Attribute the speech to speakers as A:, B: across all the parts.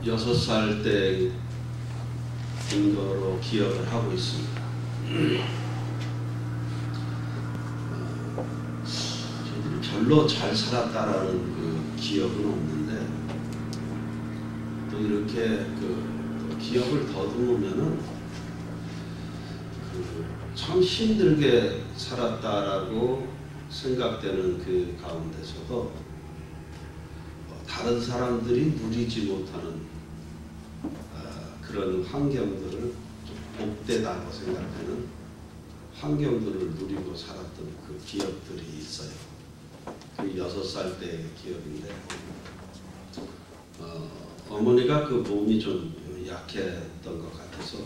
A: 6살 때 근거로 기억을 하고 있습니다. 저희들이 별로 잘 살았다라는 그 기억은 없는데, 또 이렇게 또 기억을 더듬으면은 참 힘들게 살았다라고 생각되는 그 가운데서도 다른 사람들이 누리지 못하는 그런 환경들을 좀 복되다고 생각하는 환경들을 누리고 살았던 그 기억들이 있어요. 그 6살 때의 기억인데, 어머니가 그 몸이 좀 약했던 것 같아서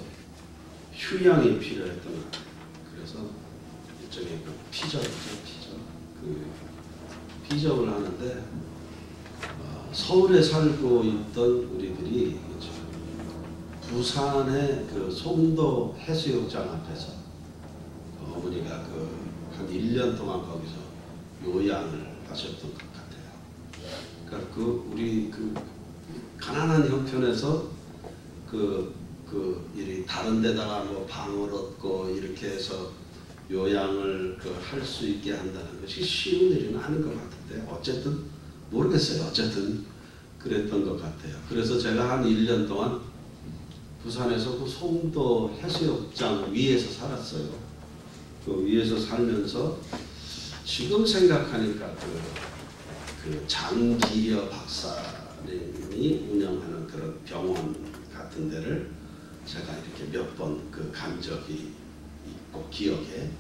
A: 휴양이 필요했던 것 같아요. 그래서 일종의 그 피저죠, 피저를 하는데, 서울에 살고 있던 우리들이 부산의 그 송도 해수욕장 앞에서 어머니가 한 1년 동안 거기서 요양을 하셨던 것 같아요. 그러니까 우리 가난한 형편에서 이 다른 데다가 뭐 방을 얻고 이렇게 해서 요양을 할 수 있게 한다는 것이 쉬운 일은 아닌 것 같은데, 어쨌든 모르겠어요. 어쨌든 그랬던 것 같아요. 그래서 제가 한 1년 동안 부산에서 그 송도 해수욕장 위에서 살았어요. 그 위에서 살면서 지금 생각하니까 그 장기려 박사님이 운영하는 그런 병원 같은 데를 제가 이렇게 몇 번 간 적이 있고, 기억에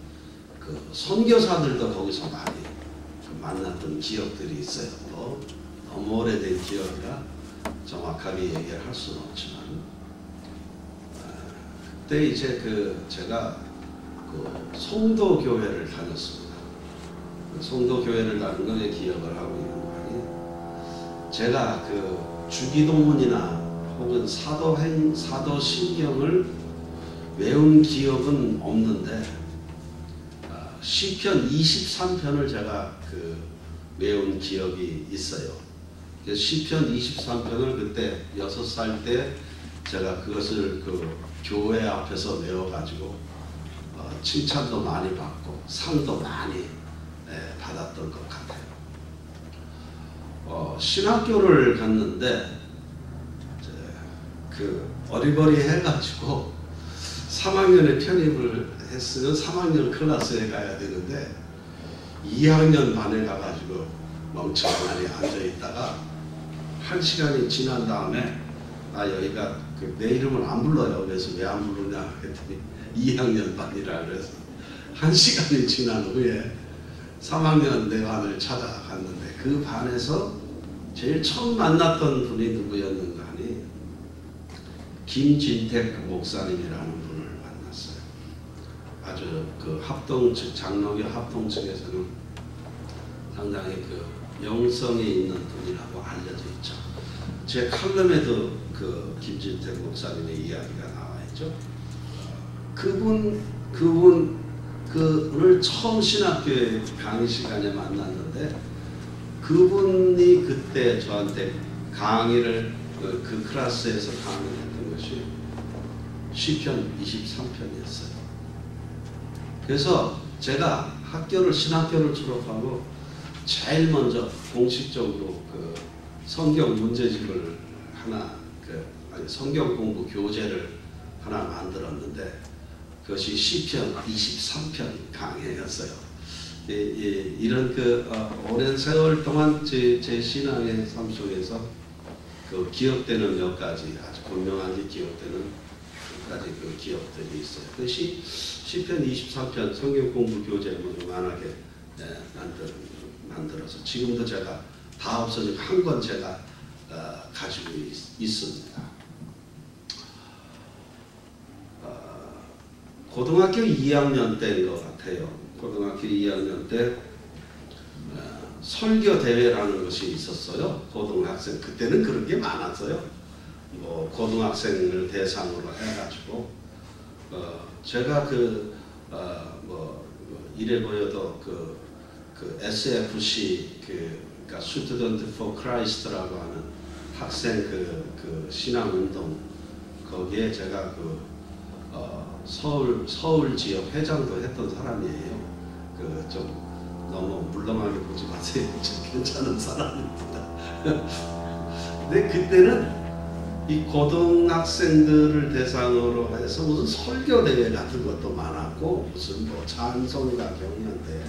A: 선교사들도 거기서 많이 만났던 기억들이 있어요. 너무 오래된 기억이라 정확하게 얘기를 할 수는 없지만, 그때 이제 제가 송도 교회를 다녔습니다. 송도 교회를 다닌 걸 기억을 하고 있는 거니, 제가 주기도문이나 혹은 사도신경을 외운 기억은 없는데, 시편 23편을 제가 외운 기억이 있어요. 시편 23편을 그때 6살 때 제가 그것을 교회 앞에서 외워가지고 칭찬도 많이 받고 상도 많이 받았던 것 같아요. 신학교를 갔는데 어리버리 해가지고 3학년에 편입을 했으면 3학년 클래스에 가야 되는데 2학년 반에 가가지고 멍청하니 앉아있다가 1시간이 지난 다음에 여기가 내 이름을 안 불러요. 그래서 왜 안 부르냐 했더니 2학년 반이라 그래서 1시간이 지난 후에 3학년 내 반을 찾아갔는데, 그 반에서 제일 처음 만났던 분이 누구였는가 하니 김진택 목사님이라는 분을 만났어요. 아주 합동측, 장로교 합동측에서는 상당히 영성이 있는 분이라고 알려져 있죠. 제 칼럼에도 김진택 목사님의 이야기가 나와 있죠. 그분을 처음 신학교에 강의 시간에 만났는데, 그분이 그때 저한테 강의를 그 클래스에서 강의를 했던 것이 시편 23편이었어요. 그래서 제가 신학교를 졸업하고 제일 먼저 공식적으로 성경 문제집을 하나, 성경 공부 교재를 하나 만들었는데, 그것이 시편 23편 강해였어요. 이런 오랜 세월 동안 제 신앙의 삶 속에서 기억되는 몇 가지, 아주 분명하게 기억되는 몇 가지 기억들이 있어요. 그것이 시편 23편 성경 공부 교재를 만하게 만들어서 지금도 제가 다 없어지고 한 권 제가 가지고 있습니다. 고등학교 2학년 때인 것 같아요. 고등학교 2학년 때 설교 대회라는 것이 있었어요. 고등학생, 그때는 그런 게 많았어요. 고등학생을 대상으로 해가지고 제가 이래 보여도 SFC 그러니까 Student for Christ라고 하는 학생 그 신앙운동 거기에 제가 서울 지역 회장도 했던 사람이에요. 좀 너무 물렁하게 보지 마세요. 저 괜찮은 사람입니다. 근데 그때는 이 고등학생들을 대상으로 해서 무슨 설교 대회 같은 것도 많았고 무슨 뭐 찬송가 경연대,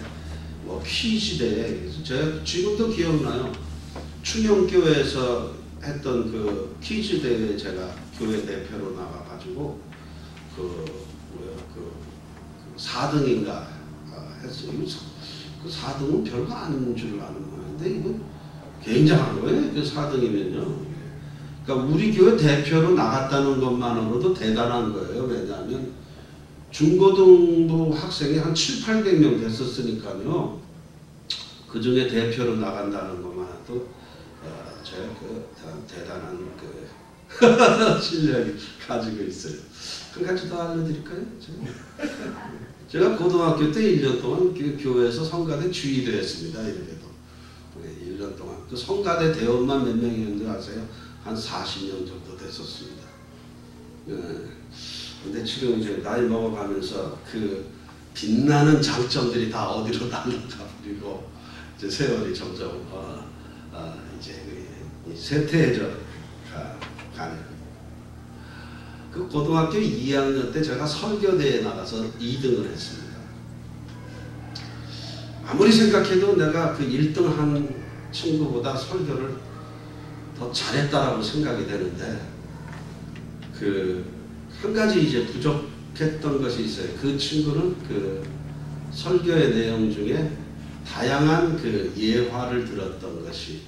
A: 뭐 퀴즈 대회. 제가 지금도 기억나요. 충영교회에서 했던 그 퀴즈 대회 제가 교회 대표로 나가가지고 그 4등인가 했어요. 그 4등은 별거 아닌 줄 아는 거였는데 이거 굉장한 거예요. 그 4등이면요. 그러니까 우리 교회 대표로 나갔다는 것만으로도 대단한 거예요. 왜냐하면 중고등부 학생이 한 700~800명 됐었으니까요. 그 중에 대표로 나간다는 것만으로도 제가 대단한 실력이 가지고 있어요. 한 가지 더 알려드릴까요? 제가 고등학교 때 1년 동안 교회에서 성가대 주의도 했습니다. 이렇게도 1년 동안 그 성가대 대원만 몇 명이었는지 아세요? 한 40명 정도 됐었습니다. 근데 지금 이제 나이 먹어가면서 그 빛나는 장점들이 다 어디로 날라가 버리고 이제 세월이 점점 이제 쇠퇴해져 가네요. 그 고등학교 2학년 때 제가 설교대회에 나가서 2등을 했습니다. 아무리 생각해도 내가 그 1등한 친구보다 설교를 더 잘했다라고 생각이 되는데 한 가지 이제 부족했던 것이 있어요. 그 친구는 그 설교의 내용 중에 다양한 그 예화를 들었던 것이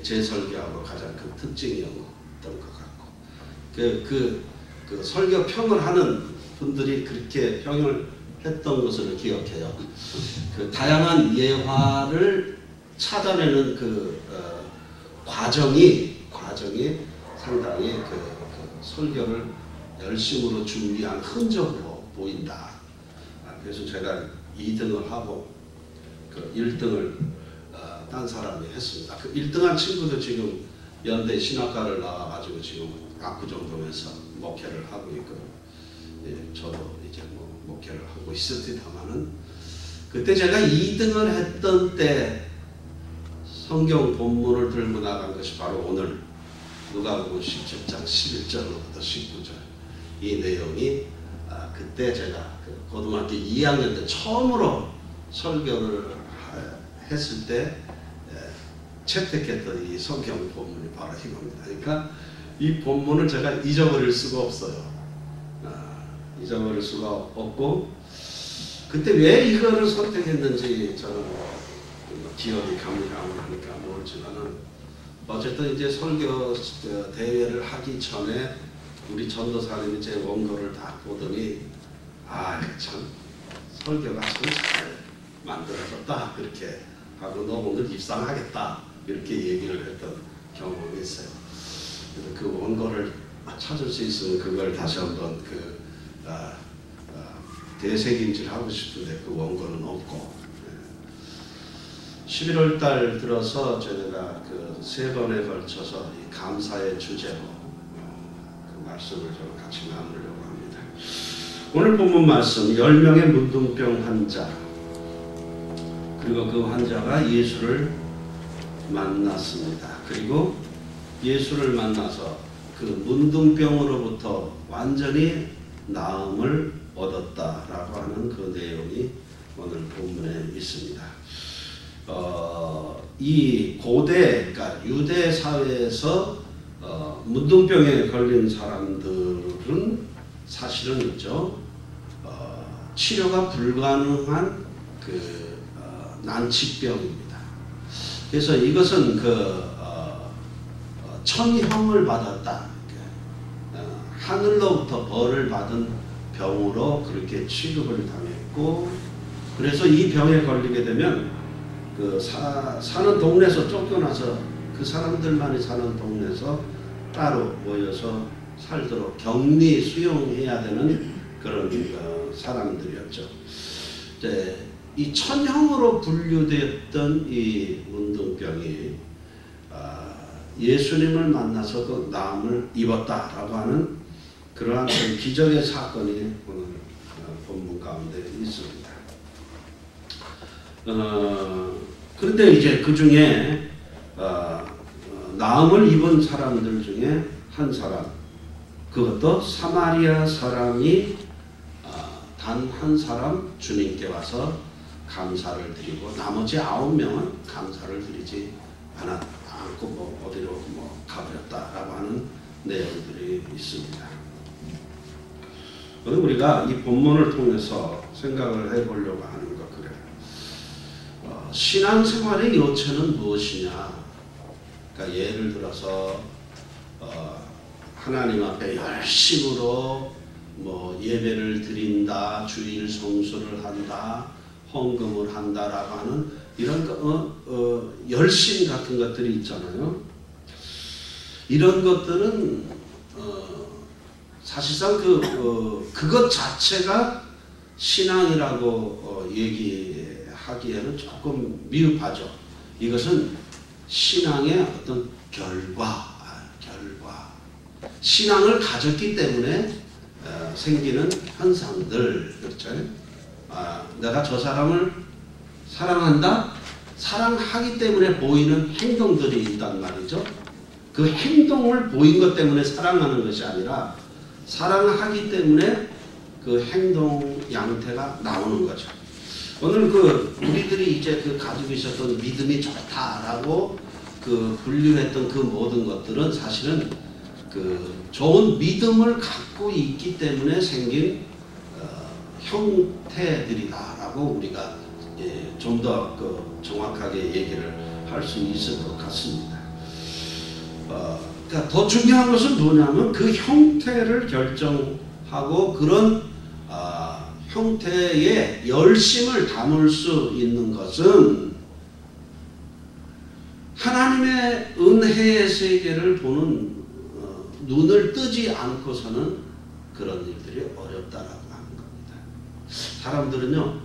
A: 제 설교하고 가장 큰 특징이었던 것 같고 그 설교 평을 하는 분들이 그렇게 평을 했던 것을 기억해요. 그 다양한 예화를 찾아내는 과정이 상당히 설교를 열심으로 준비한 흔적으로 보인다. 그래서 제가 2등을 하고 1등을 딴 사람이 했습니다. 그 1등한 친구도 지금 연대 신학과를 나와가지고 지금 압구정동에서 목회를 하고 있고, 저도 이제 목회를 하고 있었지만은 그때 제가 2등을 했던 때 성경 본문을 들고 나간 것이 바로 오늘 누가복음 17장 11절로부터 19절 이 내용이 그때 제가 고등학교 2학년 때 처음으로 설교를 했을 때 채택했던 이 성경 본문이 바로 이겁니다. 그러니까 이 본문을 제가 잊어버릴 수가 없어요. 잊어버릴 수가 없고 그때 왜 이거를 선택했는지 저는 기억이 가물가물하니까 모르지만은 어쨌든 이제 설교 대회를 하기 전에 우리 전도사님이 제 원고를 다 보더니 참 설교가 참 잘 만들어졌다 그렇게 하고 너 오늘 입상하겠다 이렇게 얘기를 했던 경험이 있어요. 그래서 그 원고를 찾을 수 있으면 그걸 다시 한번 되새김질 하고 싶은데 그 원고는 없고 11월 달 들어서 저희가 그 3번에 걸쳐서 이 감사의 주제로 그 말씀을 좀 같이 나누려고 합니다. 오늘 본문 말씀 10명의 문둥병 환자 그리고 그 환자가 예수를 만났습니다. 그리고 예수를 만나서 그 문둥병으로부터 완전히 나음을 얻었다라고 하는 그 내용이 오늘 본문에 있습니다. 이 고대, 그러니까 유대 사회에서 문둥병에 걸린 사람들은 사실은 있죠. 치료가 불가능한 난치병입니다. 그래서 이것은 천형을 받았다. 하늘로부터 벌을 받은 병으로 그렇게 취급을 당했고, 그래서 이 병에 걸리게 되면 사는 동네에서 쫓겨나서 그 사람들만이 사는 동네에서 따로 모여서 살도록 격리 수용해야 되는 그런 사람들이었죠. 이 천형으로 분류되었던 이 문둥병이 예수님을 만나서 그 나음을 입었다라고 하는 그러한 기적의 사건이 오늘 본문 가운데 있습니다. 그런데 이제 그 중에 나음을 입은 사람들 중에 한 사람, 그것도 사마리아 사람이 단 한 사람 주님께 와서 감사를 드리고 나머지 9명은 감사를 드리지 않고 어디로 가버렸다라고 하는 내용들이 있습니다. 우리가 이 본문을 통해서 생각을 해보려고 하는 것 그래요. 신앙생활의 요체는 무엇이냐? 그러니까 예를 들어서 하나님 앞에 열심으로 예배를 드린다, 주일 성수를 한다, 헌금을 한다라고 하는 이런 열심 같은 것들이 있잖아요. 이런 것들은 사실상 그것 자체가 신앙이라고 얘기하기에는 조금 미흡하죠. 이것은 신앙의 어떤 결과. 신앙을 가졌기 때문에 생기는 현상들, 그렇죠? 내가 저 사람을 사랑한다? 사랑하기 때문에 보이는 행동들이 있단 말이죠. 그 행동을 보인 것 때문에 사랑하는 것이 아니라 사랑하기 때문에 그 행동 양태가 나오는 거죠. 오늘 우리들이 이제 가지고 있었던 믿음이 좋다라고 분류했던 그 모든 것들은 사실은 좋은 믿음을 갖고 있기 때문에 생긴 형태들이다라고 우리가 좀 더 정확하게 얘기를 할 수 있을 것 같습니다. 그러니까 더 중요한 것은 뭐냐면 그 형태를 결정하고 그런 형태의 열심을 담을 수 있는 것은 하나님의 은혜의 세계를 보는 눈을 뜨지 않고서는 그런 일들이 어렵다라고 하는 겁니다. 사람들은요,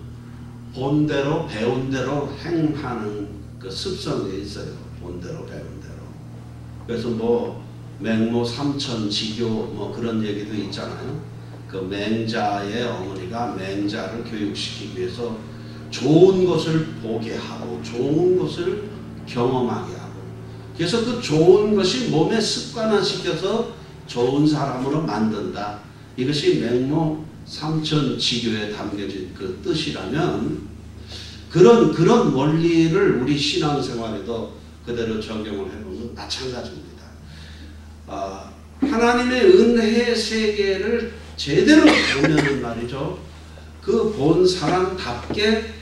A: 본대로 배운 대로 행하는 그 습성이 있어요. 본대로 배운 대로. 그래서 맹모 삼천지교 그런 얘기도 있잖아요. 그 맹자의 어머니가 맹자를 교육시키기 위해서 좋은 것을 보게 하고 좋은 것을 경험하게 하고, 그래서 그 좋은 것이 몸에 습관화시켜서 좋은 사람으로 만든다. 이것이 맹모 삼천지교에 담겨진 그 뜻이라면 그런 원리를 우리 신앙생활에도 그대로 적용을 해보면 마찬가지입니다. 하나님의 은혜의 세계를 제대로 보면은 말이죠, 그 본 사람답게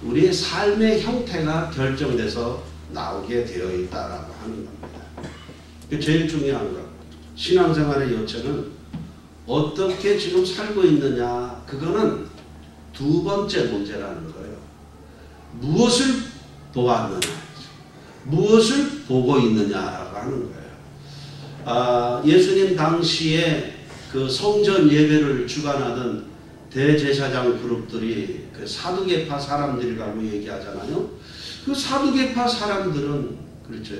A: 우리의 삶의 형태가 결정돼서 나오게 되어 있다라고 하는 겁니다. 제일 중요한 것, 신앙생활의 요체는 어떻게 지금 살고 있느냐, 그거는 두 번째 문제라는 거예요. 무엇을 보았느냐, 무엇을 보고 있느냐라고 하는 거예요. 예수님 당시에 그 성전 예배를 주관하던 대제사장 그룹들이 그 사두개파 사람들이라고 얘기하잖아요. 그 사두개파 사람들은 그렇죠,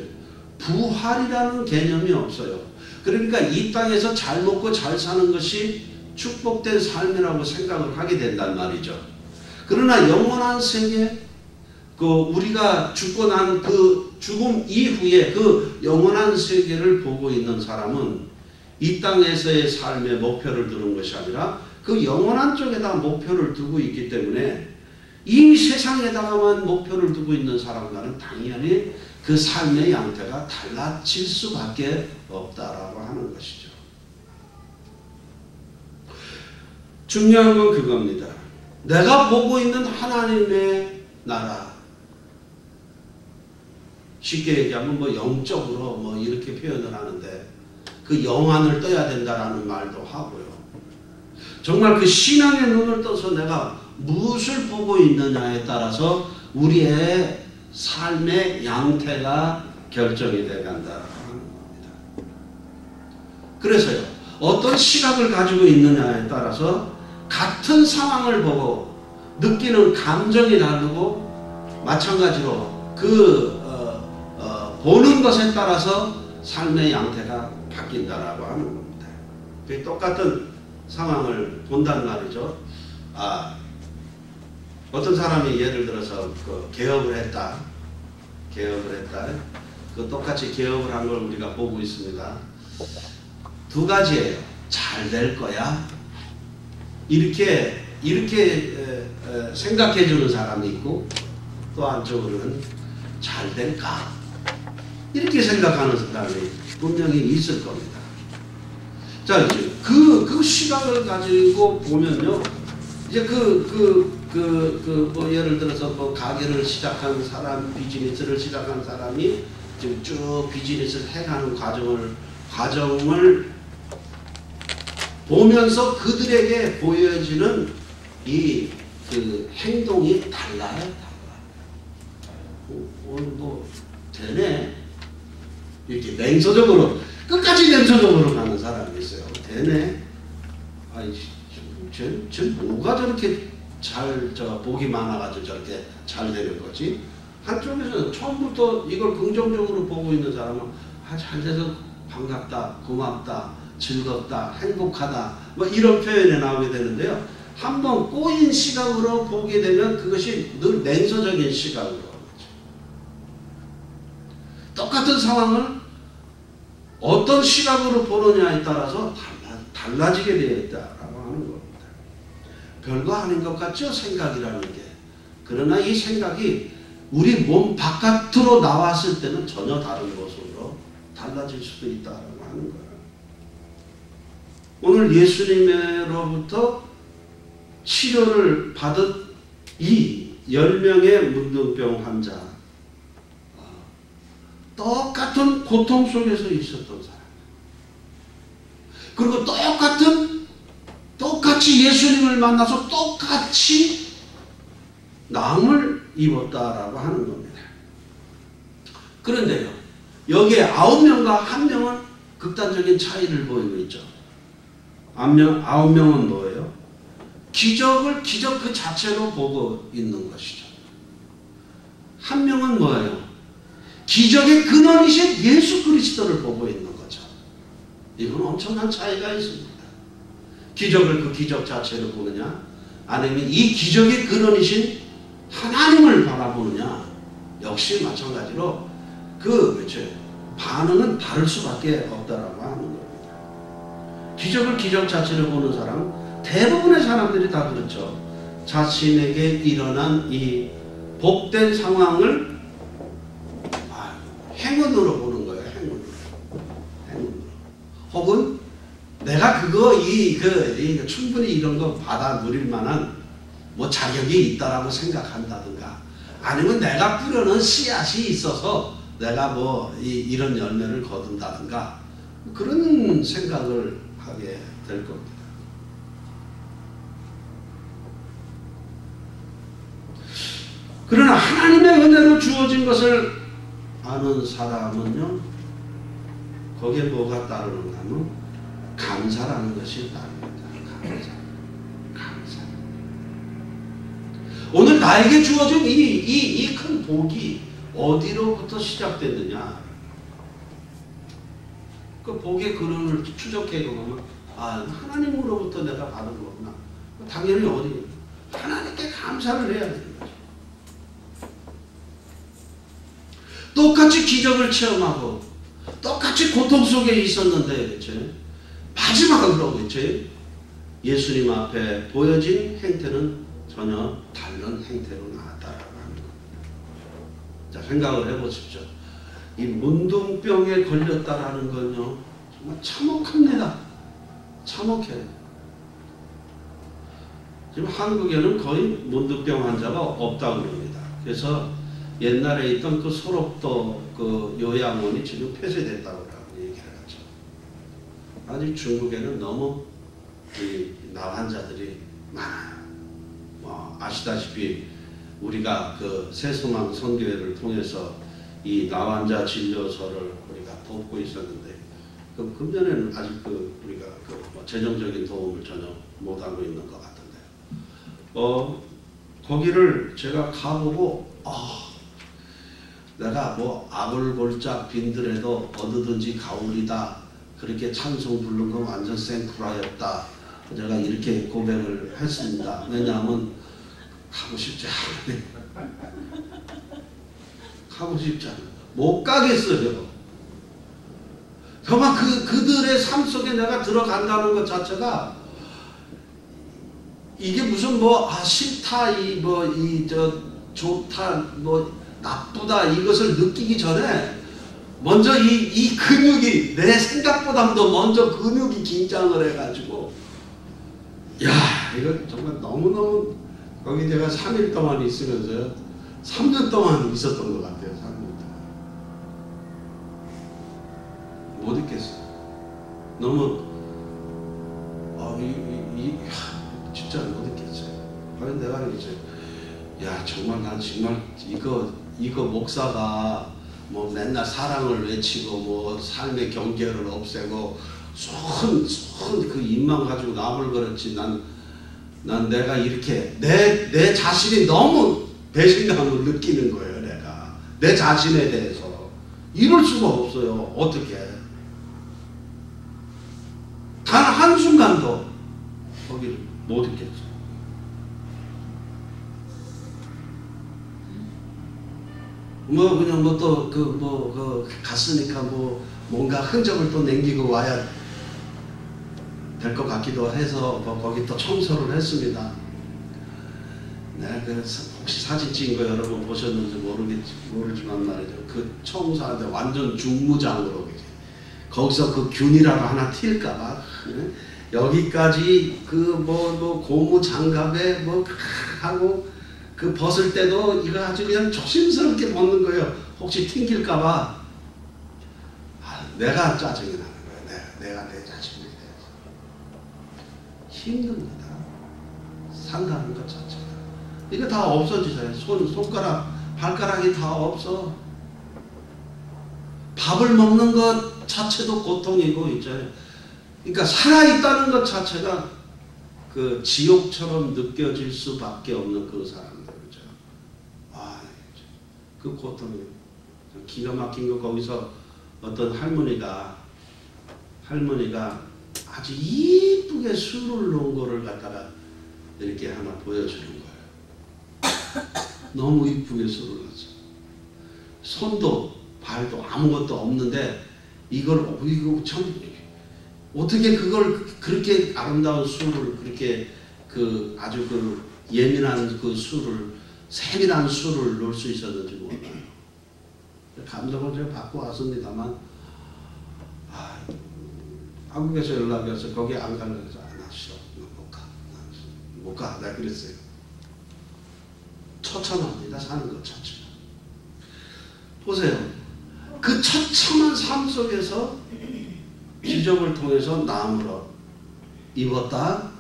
A: 부활이라는 개념이 없어요. 그러니까 이 땅에서 잘 먹고 잘 사는 것이 축복된 삶이라고 생각을 하게 된단 말이죠. 그러나 영원한 세계, 우리가 죽고 난 그 죽음 이후에 그 영원한 세계를 보고 있는 사람은 이 땅에서의 삶의 목표를 두는 것이 아니라 그 영원한 쪽에다 목표를 두고 있기 때문에 이 세상에다가만 목표를 두고 있는 사람과는 당연히 그 삶의 양태가 달라질 수밖에 없다라고 하는 것이죠. 중요한 건 그겁니다. 내가 보고 있는 하나님의 나라, 쉽게 얘기하면 영적으로 이렇게 표현을 하는데 그 영안을 떠야 된다라는 말도 하고요. 정말 그 신앙의 눈을 떠서 내가 무엇을 보고 있느냐에 따라서 우리의 삶의 양태가 결정이 되어 간다라고 하는 겁니다. 그래서요, 어떤 시각을 가지고 있느냐에 따라서 같은 상황을 보고 느끼는 감정이 다르고, 마찬가지로 보는 것에 따라서 삶의 양태가 바뀐다라고 하는 겁니다. 똑같은 상황을 본단 말이죠. 어떤 사람이 예를 들어서 그 개업을 했다. 그 똑같이 개업을 한 걸 우리가 보고 있습니다. 두 가지예요. 잘 될 거야. 이렇게 생각해 주는 사람이 있고, 또 한쪽으로는 잘 될까? 이렇게 생각하는 사람이 분명히 있을 겁니다. 자, 이제 그 시각을 가지고 보면요. 이제 뭐 예를 들어서 뭐 가게를 시작한 사람, 비즈니스를 시작한 사람이 지금 쭉 비즈니스를 해가는 과정을 보면서 그들에게 보여지는 이 그 행동이 달라요. 뭐 되네. 이렇게 냉소적으로 끝까지 냉소적으로 가는 사람이 있어요. 되네. 쟤 뭐가 저렇게 복이 많아가지고 저렇게 잘 되는 거지? 한쪽에서는 처음부터 이걸 긍정적으로 보고 있는 사람은 잘 돼서 반갑다, 고맙다, 즐겁다, 행복하다 뭐 이런 표현이 나오게 되는데요. 한번 꼬인 시각으로 보게 되면 그것이 늘 냉소적인 시각으로 똑같은 상황을 어떤 시각으로 보느냐에 따라서 달라지게 되어 있다라고 하는 겁니다. 별거 아닌 것 같죠? 생각이라는 게. 그러나 이 생각이 우리 몸 바깥으로 나왔을 때는 전혀 다른 모습으로 달라질 수도 있다라고 하는 거예요. 오늘 예수님으로부터 치료를 받은 이 10명의 문둥병 환자, 똑같은 고통 속에서 있었던 사람, 그리고 똑같이 예수님을 만나서 똑같이 나음을 입었다라고 하는 겁니다. 그런데요, 여기에 9명과 1명은 극단적인 차이를 보이고 있죠. 9명은 뭐예요? 기적을 기적 그 자체로 보고 있는 것이죠. 1명은 뭐예요? 기적의 근원이신 예수 그리스도를 보고 있는 거죠. 이건 엄청난 차이가 있습니다. 기적을 그 기적 자체로 보느냐, 아니면 이 기적의 근원이신 하나님을 바라보느냐, 역시 마찬가지로 반응은 다를 수밖에 없다라고 하는 겁니다. 기적을 기적 자체로 보는 사람, 대부분의 사람들이 다 그렇죠. 자신에게 일어난 이 복된 상황을 행운으로 보는 거예요. 행운으로. 혹은 내가 충분히 이런 거 받아 누릴 만한 뭐 자격이 있다라고 생각한다든가, 아니면 내가 뿌려놓은 씨앗이 있어서 내가 이런 열매를 거둔다든가, 그런 생각을 하게 될 겁니다. 그러나 하나님의 은혜로 주어진 것을 아는 사람은요, 거기에 뭐가 따르는가 하면 감사라는 것이 따릅니다. 감사. 오늘 나에게 주어진 이 큰 복이 어디로부터 시작됐느냐? 그 복의 근원을 추적해 보면 하나님으로부터 내가 받은 거구나. 당연히 어디? 하나님께 감사를 해야 되는 거죠. 똑같이 기적을 체험하고 똑같이 고통 속에 있었는데, 그치? 마지막으로, 그치? 예수님 앞에 보여진 행태는 전혀 다른 행태로 나왔다라고 하는 겁니다. 자, 생각을 해보십시오. 이 문둥병에 걸렸다라는 건요, 정말 참혹합니다. 참혹해요. 지금 한국에는 거의 문둥병 환자가 없다고 그럽니다. 그래서 옛날에 있던 그 소록도 그 요양원이 지금 폐쇄됐다고 얘기를 하죠. 아직 중국에는 너무 이 나환자들이 많아요. 아시다시피 우리가 그 새소망 선교회를 통해서 이 나환자 진료소를 우리가 돕고 있었는데, 그 금년에는 아직 우리가 재정적인 도움을 전혀 못 하고 있는 것 같은데요. 거기를 제가 가보고 내가 뭐 아굴골짝 빈들에도 어디든지 가오리다 그렇게 찬송 부른 건 완전 생쿠라였다. 제가 이렇게 고백을 했습니다. 왜냐하면 가고 싶지 않아요. 가고 싶지 않아요. 못 가겠어요. 정말 그들의 삶 속에 내가 들어간다는 것 자체가 이게 무슨 뭐 싫다 좋다 나쁘다 이것을 느끼기 전에 먼저 이 근육이 내 생각보다도 먼저 근육이 긴장을 해가지고 야 이거 정말 너무너무 거기 제가 3일 동안 있으면서요 3년 동안 있었던 것 같아요. 3년 동안 못 있겠어요. 너무 진짜 못 있겠어요. 아니 내가 그러지 야 정말 난 정말 이거 목사가 뭐 맨날 사랑을 외치고 뭐 삶의 경계를 없애고 손 그 입만 가지고 나불거렸지 난 내가 이렇게 내 자신이 너무 배신감을 느끼는 거예요. 내가 내 자신에 대해서 이럴 수가 없어요. 어떻게 단 한순간도 거기를 못 있겠죠. 뭐 그냥 뭐 또 갔으니까 뭐 뭔가 흔적을 또 남기고 와야 될 것 같기도 해서 거기 또 청소를 했습니다. 내가 혹시 사진 찍은 거 여러분 보셨는지 모르지만 말이죠. 그 청소하는데 완전 중무장으로 거기서 그 균이라도 하나 튈까봐 여기까지 고무 장갑에 하고 그 벗을 때도 이거 아주 그냥 조심스럽게 벗는 거예요. 혹시 튕길까봐. 내가 짜증이 나는 거예요. 내가 내 자신에 대해서. 힘듭니다. 산다는 것 자체가. 이거 다 없어지잖아요. 손가락, 발가락이 다 없어. 밥을 먹는 것 자체도 고통이고, 이제. 그러니까 살아있다는 것 자체가 그 지옥처럼 느껴질 수밖에 없는 그 사람들이죠. 그 고통이 기가 막힌 거. 거기서 어떤 할머니가 아주 이쁘게 술을 놓은 거를 갖다가 이렇게 하나 보여주는 거예요. 너무 이쁘게 술을 놨어. 손도 발도 아무것도 없는데 이거 참 어떻게 그걸 그렇게 아름다운 술을 그렇게 아주 예민한 세밀한 술을 놓을 수 있었는지 몰라요. 감동을 제가 받고 왔습니다만, 한국에서 연락이 와서 거기 안 가려고 해서 싫어. 못 가. 내가 그랬어요. 처참합니다. 사는 것 자체가. 보세요. 그 처참한 삶 속에서 기적을 통해서 나무를 입었다.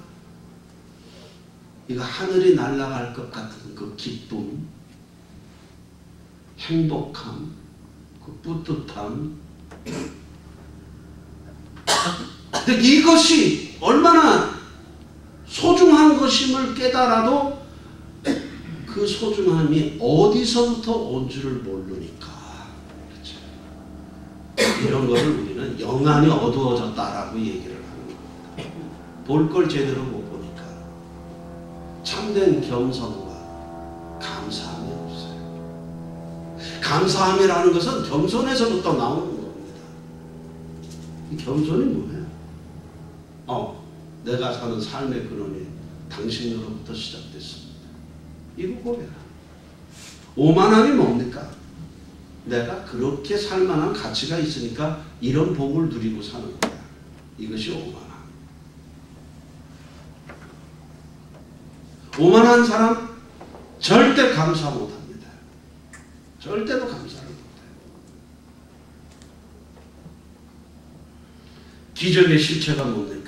A: 이거 하늘이 날아갈 것 같은 그 기쁨, 행복함, 그 뿌듯함. 근데 이것이 얼마나 소중한 것임을 깨달아도 그 소중함이 어디서부터 온 줄을 모르니까. 그렇죠? 이런 거를 우리는 영안이 어두워졌다라고 얘기를 하는 겁니다. 볼 걸 제대로 못 보니까. 참된 겸손과 감사함이 없어요. 감사함이라는 것은 겸손에서부터 나오는 겁니다. 이 겸손이 뭐예요? 내가 사는 삶의 근원이 당신으로부터 시작됐습니다. 이거 고백하. 오만함이 뭡니까? 내가 그렇게 살 만한 가치가 있으니까 이런 복을 누리고 사는 거야. 이것이 오만함. 오만한 사람 절대 감사 못합니다. 절대로 감사를 못해요. 기적의 실체가 뭡니까?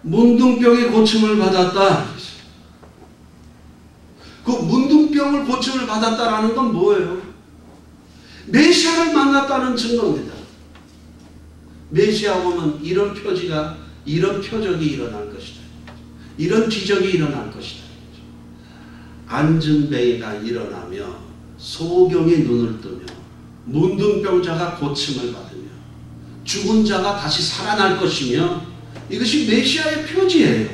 A: 문둥병이 고침을 받았다. 그 문둥병을 고침을 받았다라는 건 뭐예요? 메시아를 만났다는 증거입니다. 메시아 오면 이런 표적이 일어날 것이다. 이런 기적이 일어날 것이다. 안전뱅이가 일어나며 소경이 눈을 뜨며 문둥병자가 고침을 받으며 죽은 자가 다시 살아날 것이며 이것이 메시아의 표지예요.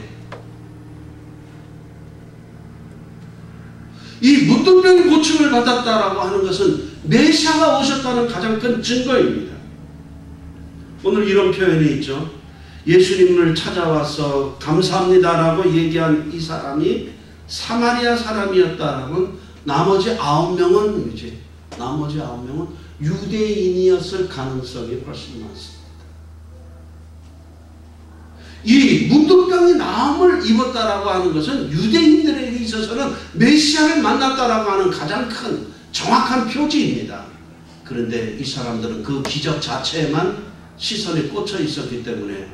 A: 이 문둥병이 고침을 받았다라고 하는 것은 메시아가 오셨다는 가장 큰 증거입니다. 오늘 이런 표현이 있죠. 예수님을 찾아와서 감사합니다라고 얘기한 이 사람이 사마리아 사람이었다라면 나머지 9명은 유대인이었을 가능성이 훨씬 많습니다. 이 문둥병이 나음을 입었다라고 하는 것은 유대인들에게 있어서는 메시아를 만났다라고 하는 가장 큰 정확한 표지입니다. 그런데 이 사람들은 그 기적 자체에만 시선이 꽂혀 있었기 때문에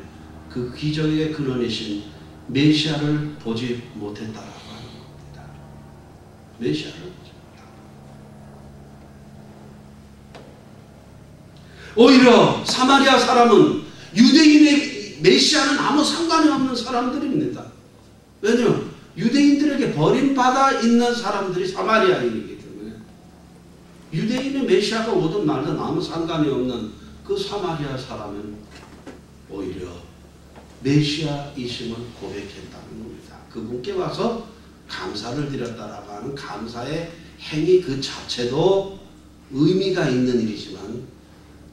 A: 그 기적의 근원이신 메시아를 보지 못했다라고 하는 겁니다. 메시아를 보지 못했다. 오히려 사마리아 사람은 유대인의 메시아는 아무 상관이 없는 사람들입니다. 왜냐하면 유대인들에게 버림받아 있는 사람들이 사마리아인이기 때문에 유대인의 메시아가 오든 말든 아무 상관이 없는 그 사마리아 사람은 오히려 메시아이심을 고백했다는 겁니다. 그분께 와서 감사를 드렸다라고 하는 감사의 행위 그 자체도 의미가 있는 일이지만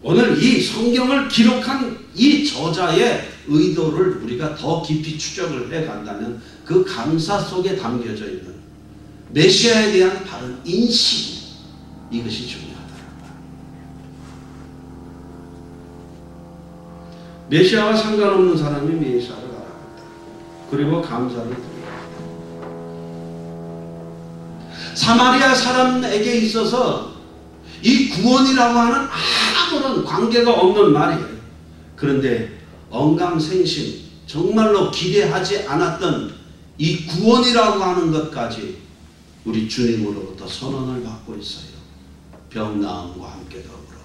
A: 오늘 이 성경을 기록한 이 저자의 의도를 우리가 더 깊이 추적을 해간다면 그 감사 속에 담겨져 있는 메시아에 대한 바른 인식, 이것이 중요하다. 메시아와 상관없는 사람이 메시아를 알아본다. 그리고 감사를 드린다. 사마리아 사람에게 있어서 이 구원이라고 하는 아무런 관계가 없는 말이에요. 그런데 언감생심, 정말로 기대하지 않았던 이 구원이라고 하는 것까지 우리 주님으로부터 선언을 받고 있어요. 병나음과 함께 더불어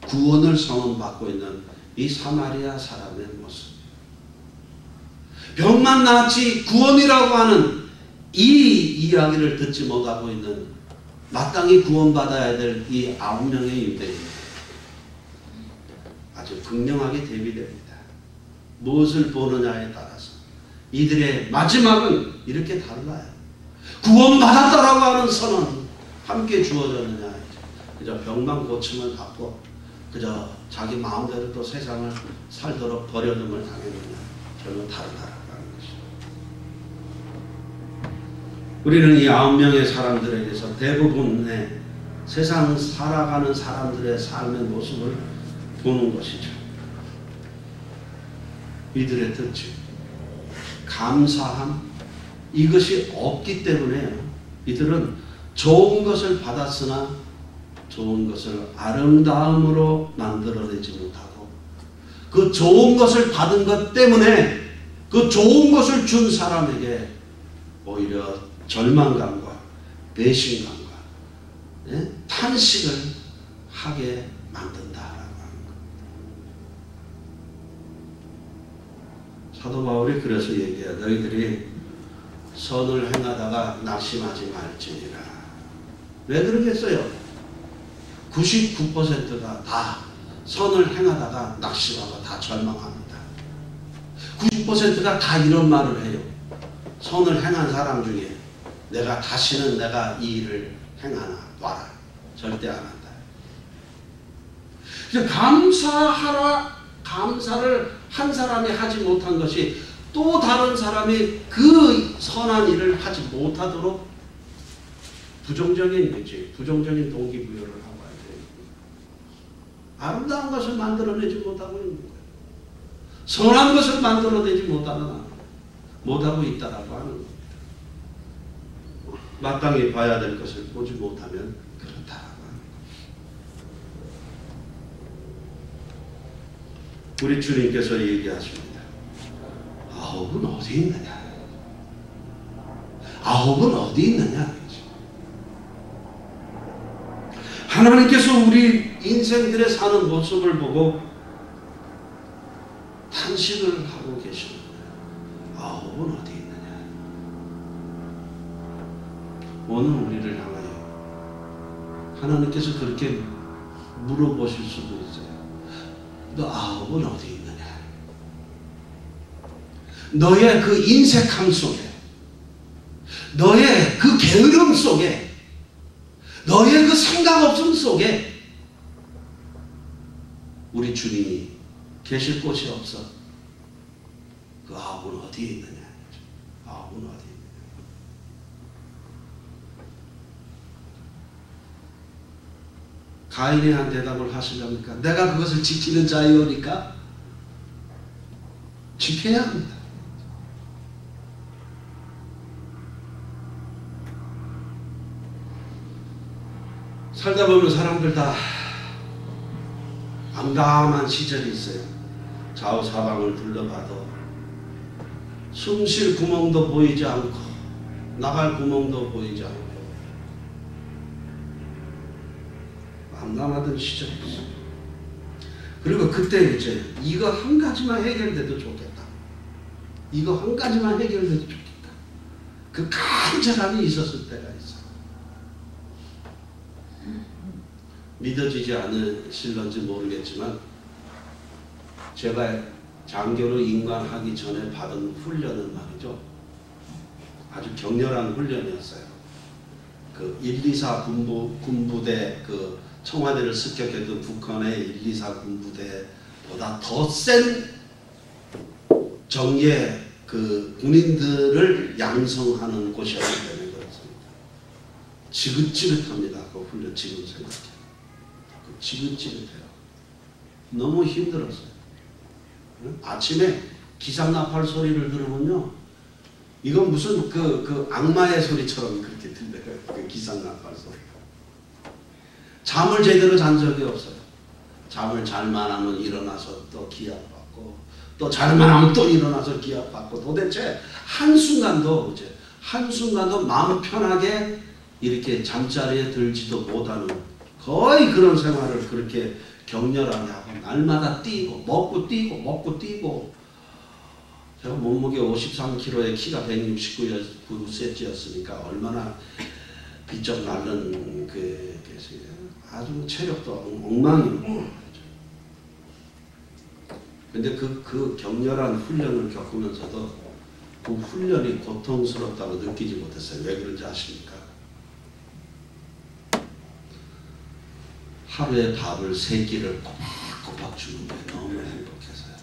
A: 구원을 선언받고 있는 이 사마리아 사람의 모습. 병만 나았지 구원이라고 하는 이 이야기를 듣지 못하고 있는 마땅히 구원받아야 될 이 9명의 유대인. 아주 극명하게 대비됩니다. 무엇을 보느냐에 따라서 이들의 마지막은 이렇게 달라요. 구원받았다라고 하는 선언 함께 주어졌느냐, 그저 병만 고침을 받고 그저 자기 마음대로 또 세상을 살도록 버려둠을 당했느냐, 전혀 다르다라고 하는 것이죠. 우리는 이 9명의 사람들에게서 대부분의 세상 살아가는 사람들의 삶의 모습을 보는 것이죠. 이들의 특징, 감사함, 이것이 없기 때문에 이들은 좋은 것을 받았으나 좋은 것을 아름다움으로 만들어내지 못하고 그 좋은 것을 받은 것 때문에 그 좋은 것을 준 사람에게 오히려 절망감과 배신감과 탄식을 하게 만든다라고 하는 것. 사도 바울이 그래서 얘기해요. 너희들이 선을 행하다가 낙심하지 말지니라. 왜 그러겠어요? 99%가 다 선을 행하다가 낙심하고 다 절망합니다. 90%가 다 이런 말을 해요. 선을 행한 사람 중에 내가 다시는 내가 이 일을 행하나 놔라. 절대 안 한다. 감사를 한 사람이 하지 못한 것이 또 다른 사람이 그 선한 일을 하지 못하도록 부정적인 동기부여를 하고 아름다운 것을 만들어내지 못하고 있는 거예요. 선한 것을 만들어내지 못하고 있다라고 하는 겁니다. 마땅히 봐야 될 것을 보지 못하면 그렇다라고 하는 겁니다. 우리 주님께서 얘기하십니다. 9은 어디 있느냐? 9은 어디 있느냐? 하나님께서 우리 인생들의 사는 모습을 보고 탄식을 하고 계시는 거예요. 9은 어디 있느냐? 오늘 우리를 향하여 하나님께서 그렇게 물어보실 수도 있어요. 너 아홉은 어디 있느냐? 너의 그 인색함 속에, 너의 그 게으름 속에, 너의 그 생각 없음 속에 우리 주님이 계실 곳이 없어. 그 아홉은 어디에 있느냐? 아홉은 어디에 있느냐? 가인이 한 대답을 하시렵니까? 내가 그것을 지키는 자이오니까 지켜야 합니다. 살다 보면 사람들 다 암담한 시절이 있어요. 좌우 사방을 둘러봐도 숨 쉴 구멍도 보이지 않고 나갈 구멍도 보이지 않고 암담하던 시절이 있어요. 그리고 그때 이제 이거 한 가지만 해결돼도 좋겠다. 이거 한 가지만 해결돼도 좋겠다. 그 간절함이 있었을 때가 있어요. 믿어지지 않으실런지 모르겠지만 제가 장교로 임관하기 전에 받은 훈련은 말이죠. 아주 격렬한 훈련이었어요. 그 124 군부대 그 청와대를 습격했던 북한의 124 군부대보다 더 센 정예 그 군인들을 양성하는 곳이었기 때문에 그렇습니다. 지긋지긋합니다. 그 훈련 지금 생각해. 지긋지긋해요. 너무 힘들었어요. 아침에 기상나팔 소리를 들으면요, 이건 무슨 그 악마의 소리처럼 그렇게 들려요. 그 기상나팔 소리가. 잠을 제대로 잔 적이 없어요. 잠을 잘만 하면 일어나서 또 기합받고, 또 잘만 하면 또 일어나서 기합받고, 도대체 한순간도 마음 편하게 이렇게 잠자리에 들지도 못하는 거의 그런 생활을 그렇게 격렬하게 하고 날마다 뛰고 먹고 뛰고 제가 몸무게 53kg에 키가 169cm였으니까 얼마나 비쩍 마른 그 아주 체력도 엉망이고. 근데 그 격렬한 훈련을 겪으면서도 그 훈련이 고통스럽다고 느끼지 못했어요. 왜 그런지 아십니까? 하루에 밥을 3끼를 꼬박꼬박 주는 게 너무 행복해서요.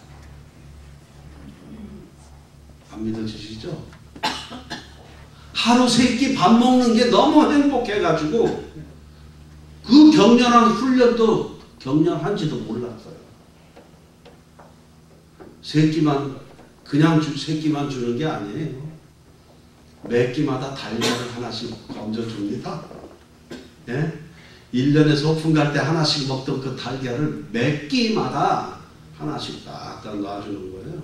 A: 안 믿어지시죠? 하루 3끼 밥 먹는 게 너무 행복해가지고 그 격렬한 훈련도 격렬한지도 몰랐어요. 3끼만 그냥 3끼만 주는 게 아니에요. 매 끼마다 달걀을 하나씩 건져줍니다. 예? 1년에 소풍 갈 때 하나씩 먹던 그 달걀을 몇 끼마다 하나씩 딱 놔주는 거예요.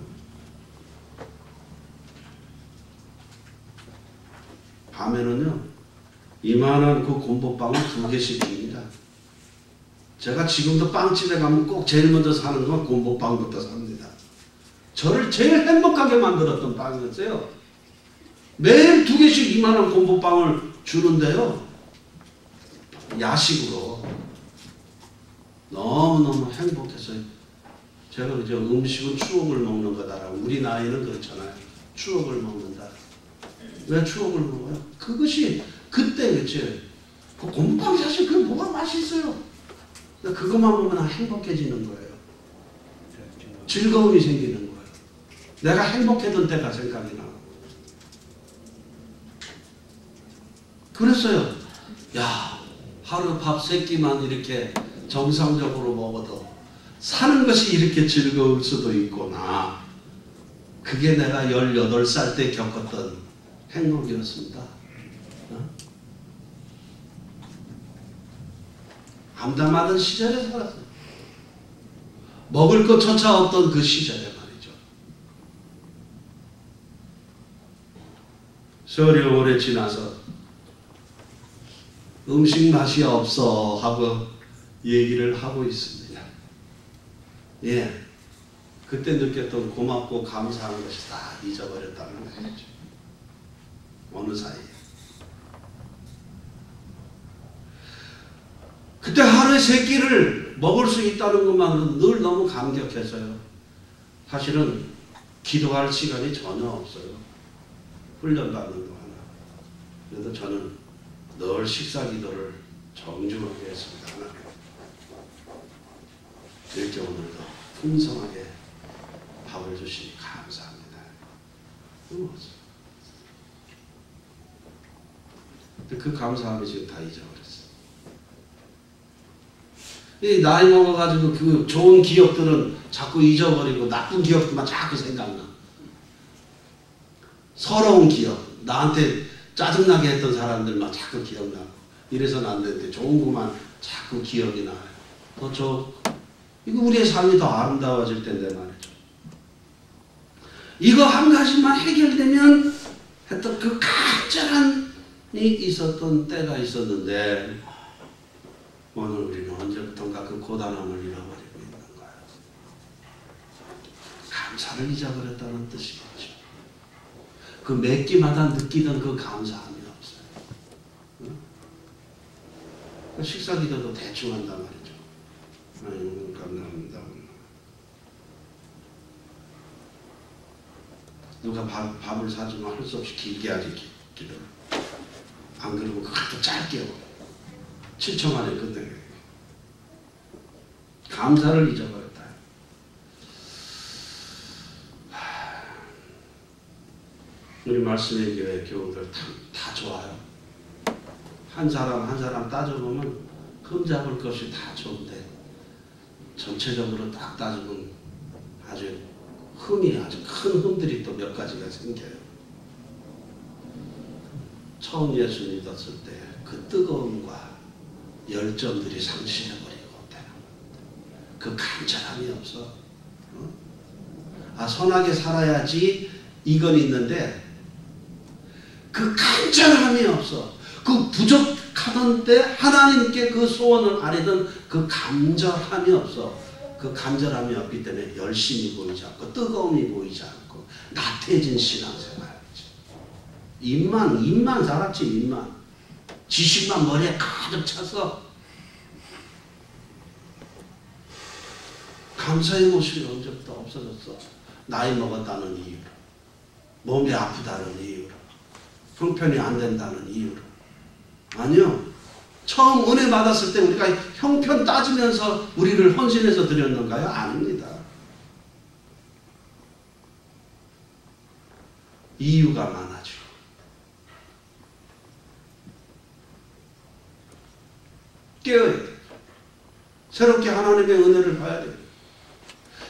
A: 밤에는요, 이만한 그 곰보빵을 2개씩 줍니다. 제가 지금도 빵집에 가면 꼭 제일 먼저 사는 건 곰보빵부터 삽니다. 저를 제일 행복하게 만들었던 빵이었어요. 매일 2개씩 이만한 곰보빵을 주는데요. 야식으로 너무너무 행복해서 제가 그저 음식은 추억을 먹는 거다라고, 우리 나이는 그렇잖아요. 추억을 먹는다. 왜 추억을 먹어요? 그것이 그때 그치. 그 곰빵 사실 그게 뭐가 맛있어요. 그것만 보면 행복해지는 거예요. 즐거움이 생기는 거예요. 내가 행복했던 때가 생각이 나고. 그랬어요. 야, 하루 밥 3끼만 이렇게 정상적으로 먹어도 사는 것이 이렇게 즐거울 수도 있구나. 그게 내가 18살 때 겪었던 행복이었습니다. 암담하던 시절에 살았어요. 먹을 것조차 없던 그 시절에 말이죠. 세월이 오래 지나서 음식 맛이 없어 하고 얘기를 하고 있습니다. 예, 그때 느꼈던 고맙고 감사한 것이 다 잊어버렸다는 거죠. 어느 사이에. 그때 하루에 3끼를 먹을 수 있다는 것만으로 늘 너무 감격했어요. 사실은 기도할 시간이 전혀 없어요. 훈련받는 동안. 그래도 저는 늘 식사 기도를 정중하게 했습니다. 하나님, 이렇게 오늘도 풍성하게 밥을 주시니 감사합니다. 근데 그 감사함이 지금 다 잊어버렸어요. 이 나이 먹어가지고 그 좋은 기억들은 자꾸 잊어버리고 나쁜 기억들만 자꾸 생각나. 서러운 기억, 나한테 짜증나게 했던 사람들만 자꾸 기억나고 이래서는 안 되는데 좋은 것만 자꾸 기억이 나요. 이거 우리의 삶이 더 아름다워질 텐데 말이죠. 이거 한 가지만 해결되면 했던 그 간절함이 있었던 때가 있었는데 오늘 우리는 언제부턴가 그 고단함을 잃어버리고 있는 거예요. 감사를 잊어버렸다는 뜻이겠죠. 그 몇 끼마다 느끼던 그 감사함이 없어요. 그 식사 기도도 대충 한단 말이죠. 아유, 감사합니다. 누가 밥을 사주면 할 수 없이 길게 하지 기도를. 안 그러고 그것도 짧게 하고 7초 만에 끝내게. 감사를 잊어버렸다. 우리 말씀의 교회 교우들 다 좋아요. 한 사람 한 사람 따져보면 흠잡을 것이 다 좋은데 전체적으로 딱 따지면 아주 큰 흠들이 또 몇 가지가 생겨요. 처음 예수 믿었을 때 그 뜨거움과 열정들이 상실해버리고 그 간절함이 없어. 선하게 살아야지 이건 있는데 그 간절함이 없어. 그 부족하던 때 하나님께 그 소원을 아뢰던 그 간절함이 없어. 그 간절함이 없기 때문에 열심이 보이지 않고 뜨거움이 보이지 않고 나태해진 신앙생활이지. 입만 살았지. 입만. 지식만 머리에 가득 차서 감사의 모습이 언제부터 없어졌어. 나이 먹었다는 이유로, 몸이 아프다는 이유로, 형편이 안 된다는 이유로. 아니요. 처음 은혜 받았을 때 우리가 형편 따지면서 우리를 헌신해서 드렸는가요? 아닙니다. 이유가 많아지고 깨어야 돼요. 새롭게 하나님의 은혜를 봐야 돼요.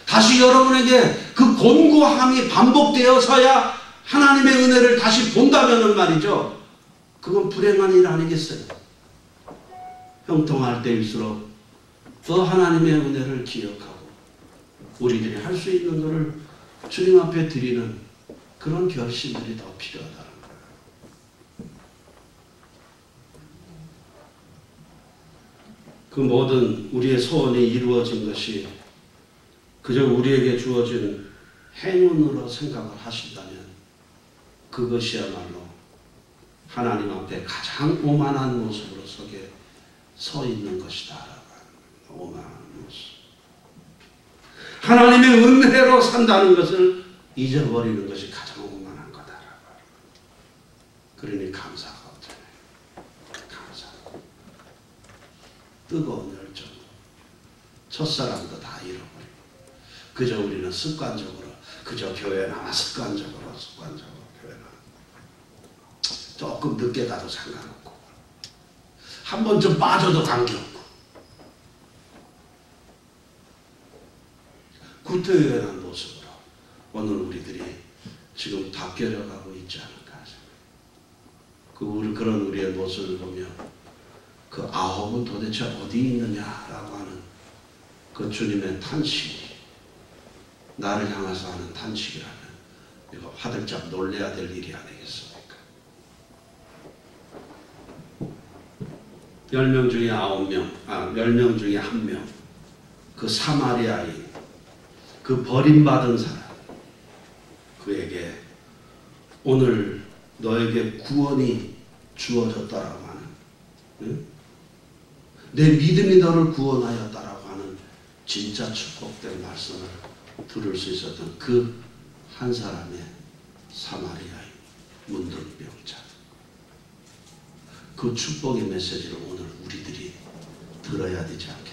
A: 다시 여러분에게 그 곤고함이 반복되어서야 하나님의 은혜를 다시 본다면 말이죠. 그건 불행한 일 아니겠어요? 형통할 때일수록 더 하나님의 은혜를 기억하고 우리들이 할 수 있는 것을 주님 앞에 드리는 그런 결심들이 더 필요하다는 거예요. 그 모든 우리의 소원이 이루어진 것이 그저 우리에게 주어진 행운으로 생각을 하신다면 그것이야말로 하나님 앞에 가장 오만한 모습으로 서 있는 것이다. 오만한 모습. 하나님의 은혜로 산다는 것을 잊어버리는 것이 가장 오만한 거다. 그러니 감사가 없잖아요. 감사. 뜨거운 열정. 첫사랑도 다 잃어버리고 그저 우리는 습관적으로 그저 교회 나와 습관적으로 교회 나와 조금 늦게 가도 상관없고 한 번 좀 빠져도 관계없고 구태의연한 모습으로 오늘 우리들이 지금 바뀌어가고 있지 않을까 생각합니다. 그런 우리의 모습을 보며 그 아홉은 도대체 어디 있느냐라고 하는 그 주님의 탄식이 나를 향해서 하는 탄식이라면 이거 화들짝 놀래야 될 일이 아니겠습니까? 10명 중에 10명 중에 1명 그 사마리아인 그 버림받은 사람 그에게 오늘 너에게 구원이 주어졌다라고 하는 내 믿음이 너를 구원하였다라고 하는 진짜 축복된 말씀을 들을 수 있었던 그 한 사람의 사마리아의 문둥병자. 그 축복의 메시지를 오늘 우리들이 들어야 되지 않겠습니까?